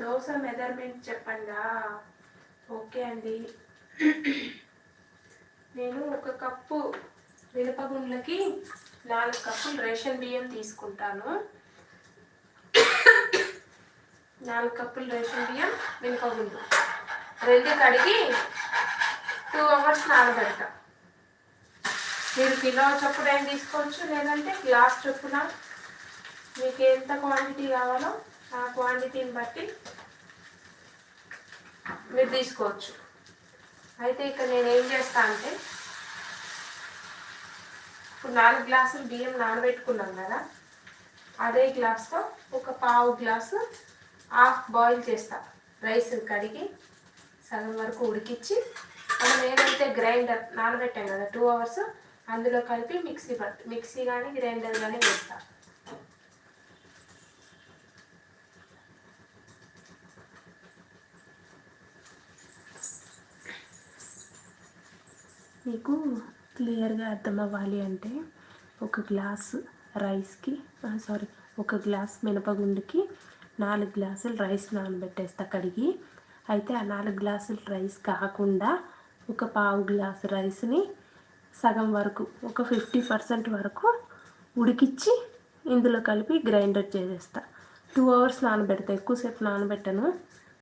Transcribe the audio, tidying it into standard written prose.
Dosa measurement చెప్పండా? Okay అండి. నేను 1 cup మినపగుండ్లకి 4 కప్పులు రేషన్ బియ్యం తీసుకుంటాను. 4 కప్పులు రేషన్ బియ్యం, మినపగుండ్లు 2 కడిగి 2 అవర్స్ నానబెడతా. మీరు కిలో చొప్పున ఏం తీసుకోవచ్చు, లేదంటే గ్లాస్ చొప్పున మీకు ఎంత క్వాంటిటీ కావాలో ఆ క్వాంటిటీని బట్టి మీరు తీసుకోవచ్చు. అయితే ఇక్కడ నేను ఏం చేస్తా అంటే, ఇప్పుడు 4 గ్లాసులు బియ్యం నానబెట్టుకున్నాం కదా, అదే గ్లాస్తో 1/4 గ్లాసు హాఫ్ బాయిల్ చేస్తా. రైస్ కడిగి సగం వరకు ఉడికించి మనం ఏదైతే గ్రైండర్ నానబెట్టాం కదా 2 అవర్స్, అందులో కలిపి మిక్సీ కానీ గ్రైండర్ కానీ వేస్తా. మీకు క్లియర్గా అర్థం అవ్వాలి అంటే 1 గ్లాసు రైస్కి 1 గ్లాస్ మినపగుండుకి 4 గ్లాసులు రైస్ నానబెట్టేస్తా కడిగి. అయితే ఆ 4 గ్లాసులు రైస్ కాకుండా 1/4 గ్లాసు రైస్ని సగం వరకు, ఒక 50% వరకు ఉడికించి ఇందులో కలిపి గ్రైండర్ చేసేస్తా. 2 అవర్స్ నానబెడతా, ఎక్కువసేపు నానబెట్టను.